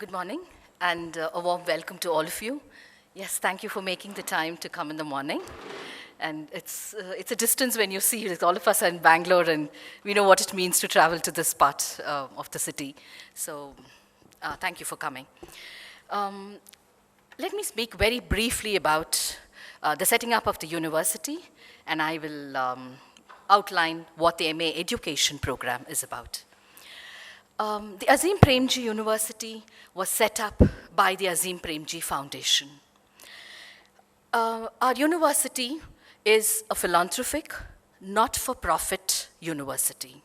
Good morning, and a warm welcome to all of you. Yes, thank you for making the time to come in the morning. And it's a distance when you see it. All of us are in Bangalore, and we know what it means to travel to this part of the city. So thank you for coming. Let me speak very briefly about the setting up of the university, and I will outline what the M.A Education Programme is about. The Azim Premji University was set up by the Azim Premji Foundation. Our university is a philanthropic, not-for-profit university.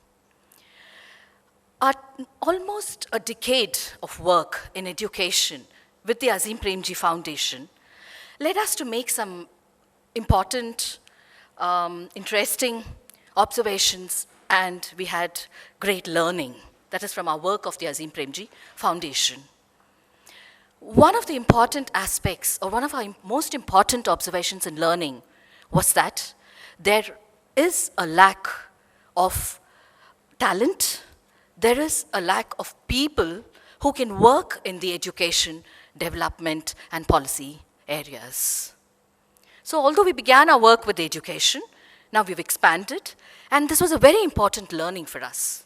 Almost a decade of work in education with the Azim Premji Foundation led us to make some important, interesting observations, and we had great learning. That is from our work of the Azim Premji Foundation. One of the important aspects, or one of our most important observations in learning, was that there is a lack of talent, there is a lack of people who can work in the education, development, and policy areas. So although we began our work with education, now we've expanded, and this was a very important learning for us.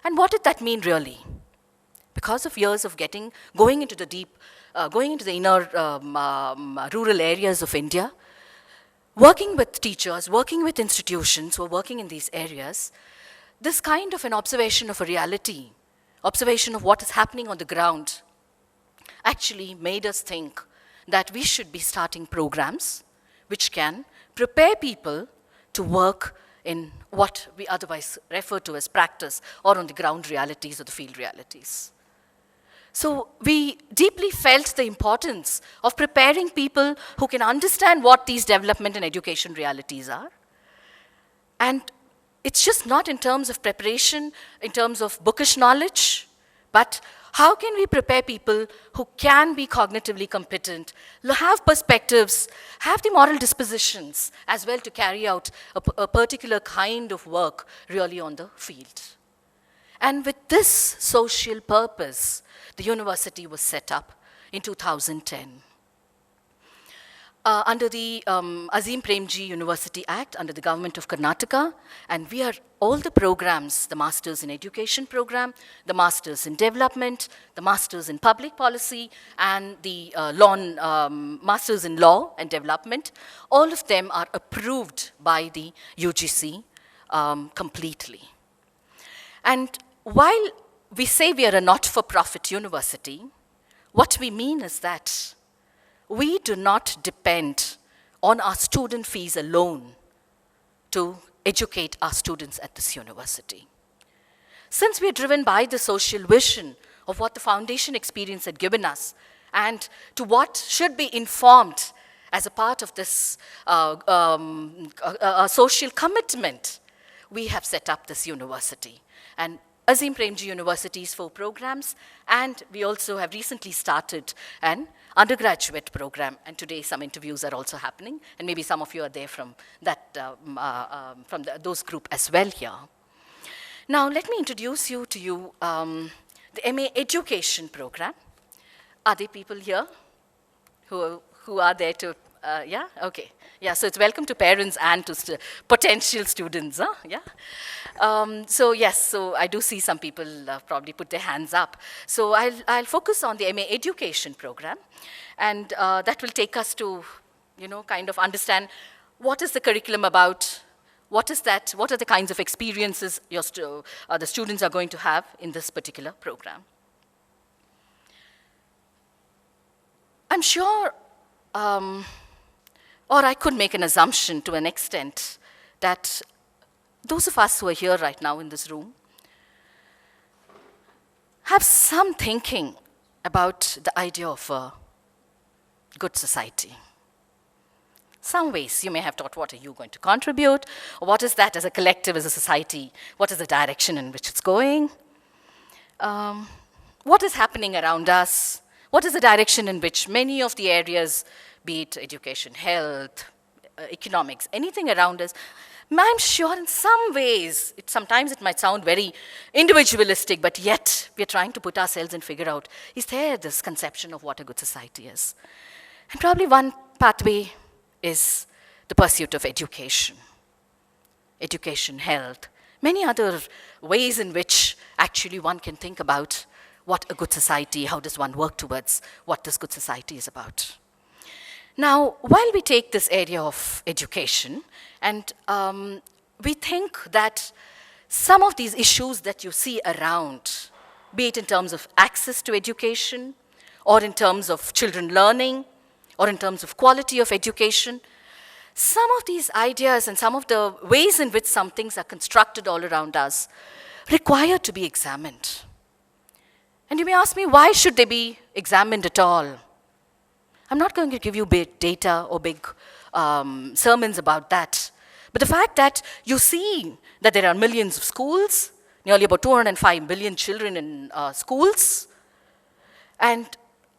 And what did that mean really? Because of years of going into the inner rural areas of India, working with teachers, working with institutions who are working in these areas, this kind of an observation of a reality, observation of what is happening on the ground, actually made us think that we should be starting programs which can prepare people to work in what we otherwise refer to as practice or on the ground realities or the field realities. So we deeply felt the importance of preparing people who can understand what these development and education realities are. And it's just not in terms of preparation, in terms of bookish knowledge, but how can we prepare people who can be cognitively competent, have perspectives, have the moral dispositions as well to carry out a particular kind of work really on the field. And with this social purpose, the university was set up in 2010. Under the Azim Premji University Act, under the government of Karnataka, and we are all the programs, the Masters in Education Program, the Masters in Development, the Masters in Public Policy, and the Masters in Law and Development, all of them are approved by the UGC completely. And while we say we are a not-for-profit university, what we mean is that we do not depend on our student fees alone to educate our students at this university. Since we are driven by the social vision of what the foundation experience had given us and to what should be informed as a part of this social commitment, we have set up this university. And Azim Premji University's 4 programs, and we also have recently started an undergraduate program, and today some interviews are also happening, and maybe some of you are there from that, those group as well here. Now, let me introduce you to the M.A Education Programme. Are there people here who are there to, yeah, okay. Yeah, so it's welcome to parents and to potential students, huh? Yeah. So yes, so I do see some people probably put their hands up. So I'll focus on the M.A Education Programme, and that will take us to, kind of understand what is the curriculum about, what is that, what are the kinds of experiences the students are going to have in this particular program. I'm sure, or I could make an assumption to an extent that those of us who are here right now in this room have some thinking about the idea of a good society. Some ways you may have thought, what are you going to contribute? Or what is that as a collective, as a society? What is the direction in which it's going? What is happening around us? What is the direction in which many of the areas, be it education, health, economics, anything around us, I'm sure in some ways, sometimes it might sound very individualistic, but yet we're trying to put ourselves and figure out, is there this conception of what a good society is? And probably one pathway is the pursuit of education. Education, health, many other ways in which actually one can think about what a good society, how does one work towards what this good society is about. Now, while we take this area of education, and we think that some of these issues that you see around, be it in terms of access to education, or in terms of children learning, or in terms of quality of education, some of these ideas and some of the ways in which some things are constructed all around us require to be examined. And you may ask me, why should they be examined at all? I'm not going to give you big data or big sermons about that. But the fact that you see that there are millions of schools, nearly about 205 million children in schools, and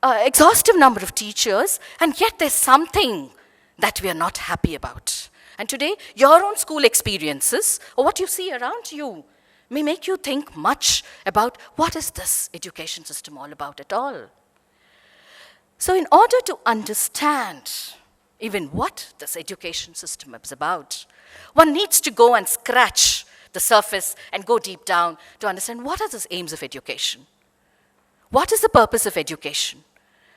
exhaustive number of teachers, and yet there's something that we are not happy about. And today, your own school experiences, or what you see around you, may make you think much about what is this education system all about at all. So in order to understand even what this education system is about, one needs to go and scratch the surface and go deep down to understand what are the aims of education. What is the purpose of education?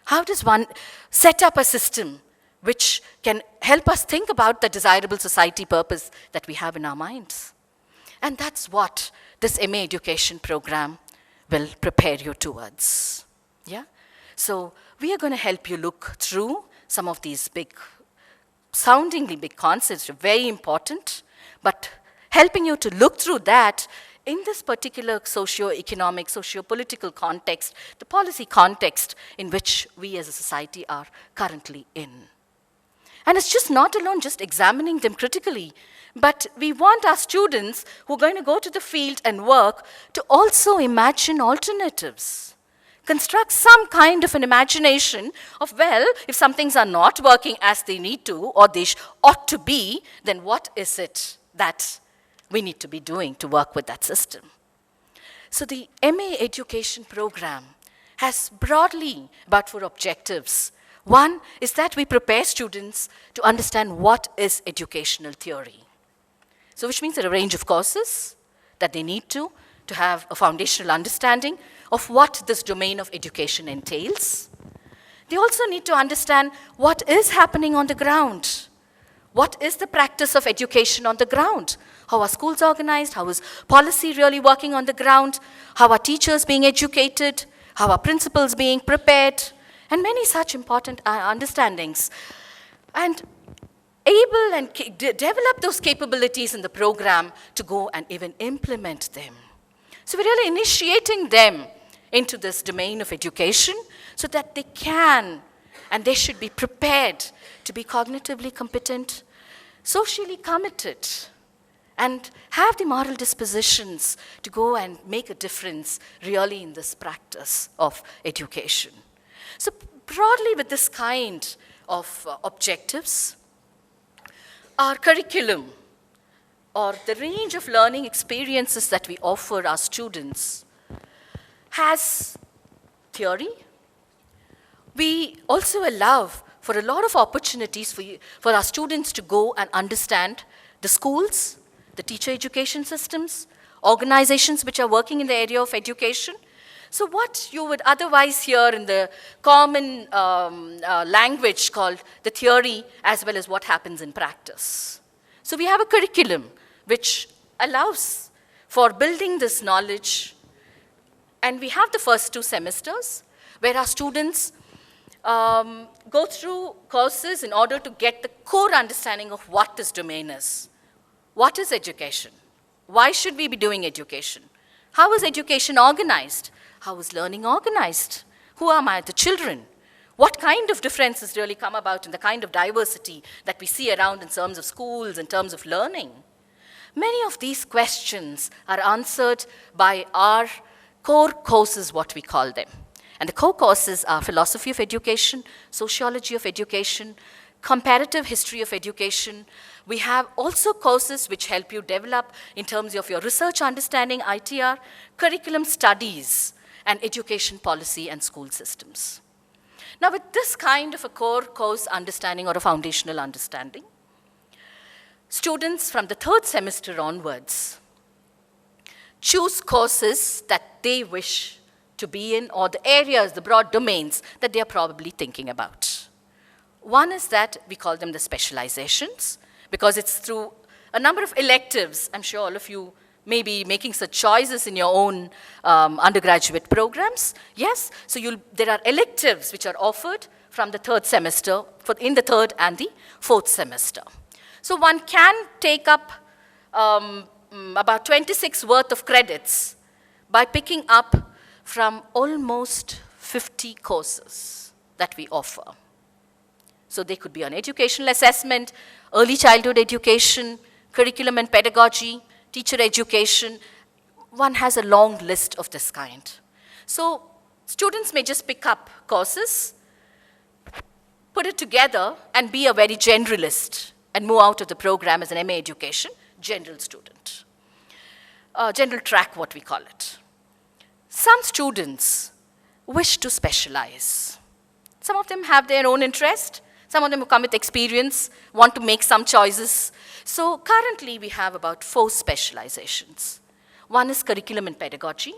How does one set up a system which can help us think about the desirable society purpose that we have in our minds? And that's what this M.A Education Programme will prepare you towards. Yeah? So we are going to help you look through some of these soundingly big concepts, which are very important, but helping you to look through that in this particular socio-economic, socio-political context, the policy context in which we as a society are currently in. And it's just not alone just examining them critically, but we want our students who are going to go to the field and work to also imagine alternatives. Construct some kind of an imagination of, well, if some things are not working as they need to or they ought to be, then what is it that we need to be doing to work with that system? So the M.A Education Programme has broadly about 4 objectives. One is that we prepare students to understand what is educational theory. So which means there are a range of courses that they need to have a foundational understanding of what this domain of education entails. They also need to understand what is happening on the ground. What is the practice of education on the ground? How are schools organized? How is policy really working on the ground? How are teachers being educated? How are principals being prepared? And many such important understandings. And able and develop those capabilities in the program to go and even implement them. So we're really initiating them into this domain of education so that they can and they should be prepared to be cognitively competent, socially committed, and have the moral dispositions to go and make a difference really in this practice of education. So broadly with this kind of objectives, our curriculum or the range of learning experiences that we offer our students has theory. We also allow for a lot of opportunities for our students to go and understand the schools, the teacher education systems, organizations which are working in the area of education. So what you would otherwise hear in the common language called the theory as well as what happens in practice. So we have a curriculum which allows for building this knowledge, and we have the first 2 semesters where our students go through courses in order to get the core understanding of what this domain is. What is education? Why should we be doing education? How is education organized? How is learning organized? Who are the children? What kind of differences really come about in the kind of diversity that we see around in terms of schools, in terms of learning? Many of these questions are answered by our core courses, what we call them. And the core courses are philosophy of education, sociology of education, comparative history of education. We have also courses which help you develop in terms of your research understanding, ITR, curriculum studies, and education policy and school systems. Now, with this kind of a core course understanding or a foundational understanding, students from the 3rd semester onwards choose courses that they wish to be in, or the areas, the broad domains that they are probably thinking about. One is that we call them the specializations, because it's through a number of electives. I'm sure all of you may be making such choices in your own undergraduate programs. Yes, so there are electives which are offered from the 3rd semester, in the 3rd and the 4th semester. So one can take up about 26 worth of credits by picking up from almost 50 courses that we offer. So they could be on educational assessment, early childhood education, curriculum and pedagogy, teacher education. One has a long list of this kind. So students may just pick up courses, put it together, and be a very generalist and move out of the program as an M.A. Education general student. General track, what we call it. Some students wish to specialize. Some of them have their own interest. Some of them who come with experience want to make some choices. So currently we have about 4 specializations. One is curriculum and pedagogy,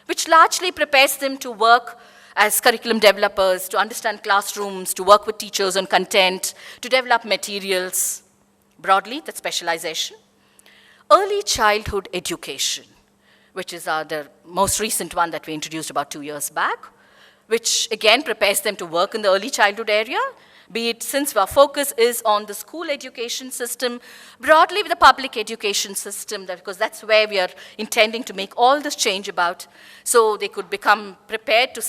which largely prepares them to work as curriculum developers, to understand classrooms, to work with teachers on content, to develop materials. Broadly, that's specialization. Early childhood education, which is the most recent one that we introduced about 2 years back, which again prepares them to work in the early childhood area, be it since our focus is on the school education system, broadly with the public education system, because that's where we are intending to make all this change about, so they could become prepared to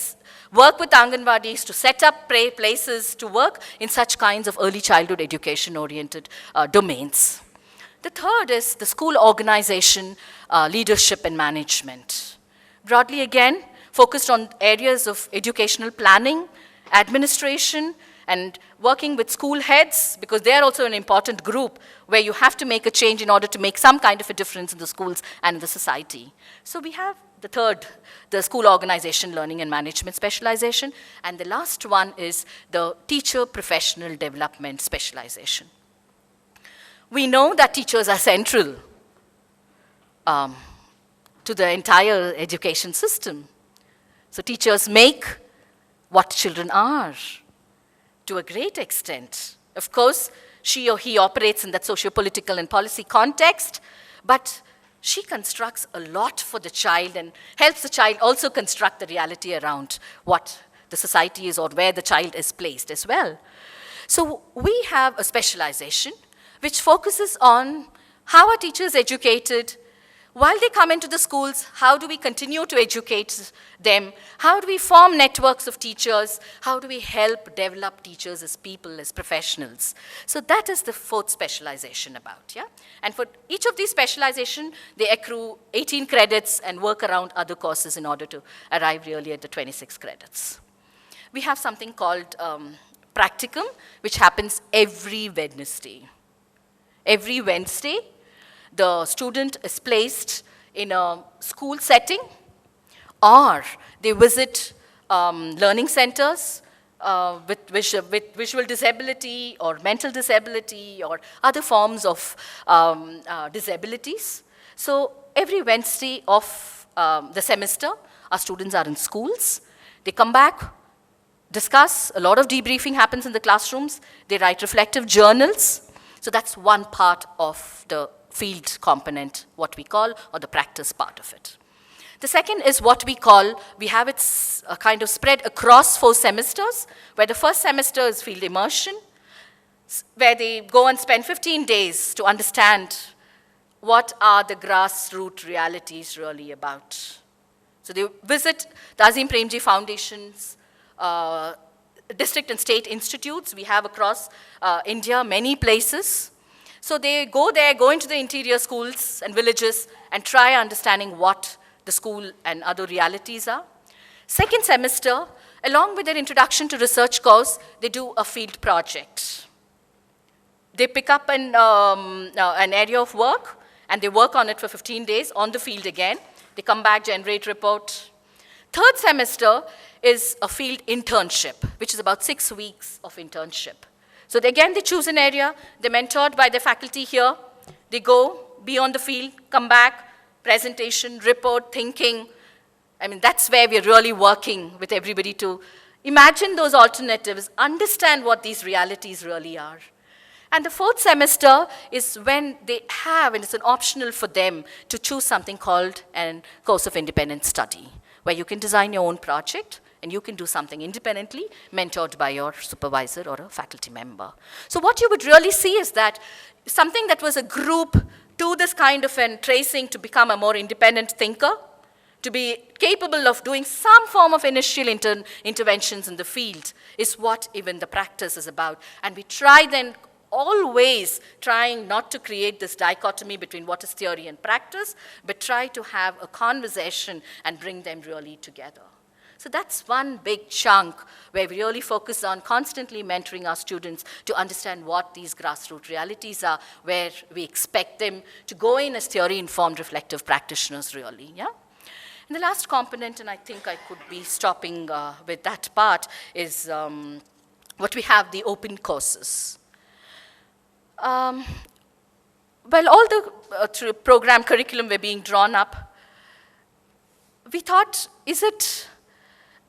work with Anganwadis, to set up places to work in such kinds of early childhood education-oriented domains. The third is the school organization, leadership and management. Broadly again, focused on areas of educational planning, administration, and working with school heads, because they are also an important group where you have to make a change in order to make some kind of a difference in the schools and in the society. So we have the third, the school organization, learning and management specialization, and the last one is the teacher professional development specialization. We know that teachers are central to the entire education system. So teachers make what children are, to a great extent. Of course, she or he operates in that socio-political and policy context, but she constructs a lot for the child and helps the child also construct the reality around what the society is or where the child is placed as well. So we have a specialization which focuses on how are teachers educated. While they come into the schools, how do we continue to educate them? How do we form networks of teachers? How do we help develop teachers as people, as professionals? So that is the fourth specialization about, yeah? And for each of these specializations, they accrue 18 credits and work around other courses in order to arrive really at the 26 credits. We have something called Practicum, which happens every Wednesday. Every Wednesday, the student is placed in a school setting, or they visit learning centers with visual disability or mental disability or other forms of disabilities. So every Wednesday of the semester, our students are in schools. They come back, discuss, a lot of debriefing happens in the classrooms. They write reflective journals. So that's one part of the field component, what we call, or the practice part of it. The second is what we call, we have it kind of spread across 4 semesters, where the first semester is field immersion, where they go and spend 15 days to understand what are the grassroots realities really about. So they visit the Azim Premji Foundation's district and state institutes. We have across India many places. So they go there, go into the interior schools and villages and try understanding what the school and other realities are. Second semester, along with their introduction to research course, they do a field project. They pick up an area of work, and they work on it for 15 days on the field again. They come back, generate report. Third semester is a field internship, which is about 6 weeks of internship. So again, they choose an area. They're mentored by the faculty here. They go, be on the field, come back, presentation, report, thinking. I mean, that's where we're really working with everybody to imagine those alternatives, understand what these realities really are. And the fourth semester is when they have, and it's an optional for them, to choose something called a course of independent study, where you can design your own project, and you can do something independently, mentored by your supervisor or a faculty member. So what you would really see is that something that was a group to this kind of tracing to become a more independent thinker, to be capable of doing some form of initial interventions in the field is what even the practice is about. And we try then always trying not to create this dichotomy between what is theory and practice, but try to have a conversation and bring them really together. So that's one big chunk where we really focus on constantly mentoring our students to understand what these grassroots realities are, where we expect them to go in as theory-informed reflective practitioners really, yeah? And the last component, and I think I could be stopping with that part, is what we have, the open courses. Well, all the program curriculum were being drawn up. We thought, is it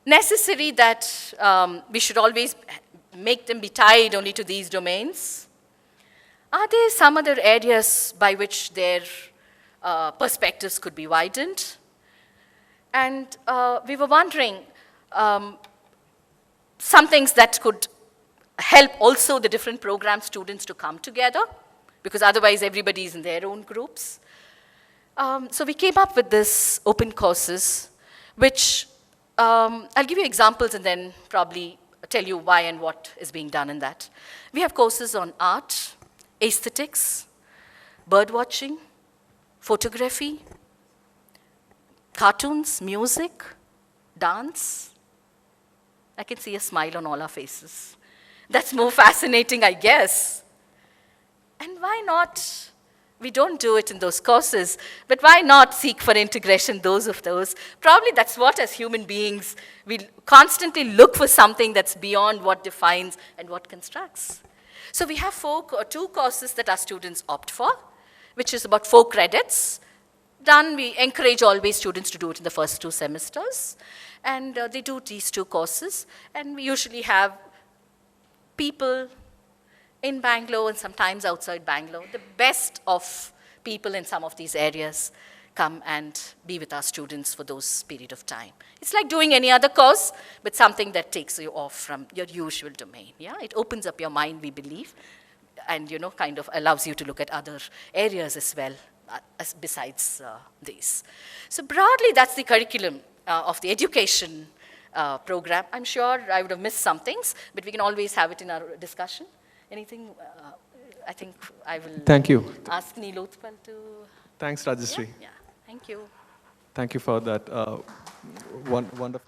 necessary that we should always make them be tied only to these domains? Are there some other areas by which their perspectives could be widened? And we were wondering some things that could help also the different program students to come together, because otherwise everybody is in their own groups. So we came up with this open courses, which I'll give you examples and then probably tell you why and what is being done in that. We have courses on art, aesthetics, bird watching, photography, cartoons, music, dance. I can see a smile on all our faces. That's more fascinating, I guess. And why not? We don't do it in those courses, but why not seek for integration, those of those? Probably that's what, as human beings, we constantly look for something that's beyond what defines and what constructs. So we have 2 courses that our students opt for, which is about 4 credits. We encourage always students to do it in the first 2 semesters. And they do these 2 courses. And we usually have people in Bangalore and sometimes outside Bangalore, the best of people in some of these areas come and be with our students for those period of time. It's like doing any other course, but something that takes you off from your usual domain. Yeah? It opens up your mind, we believe, and kind of allows you to look at other areas as well, besides these. So broadly, that's the curriculum of the education program. I'm sure I would have missed some things, but we can always have it in our discussion. Anything? I think I will ask Nilotpal to... Thanks, Rajashree. Yeah, thank you. Thank you for that wonderful...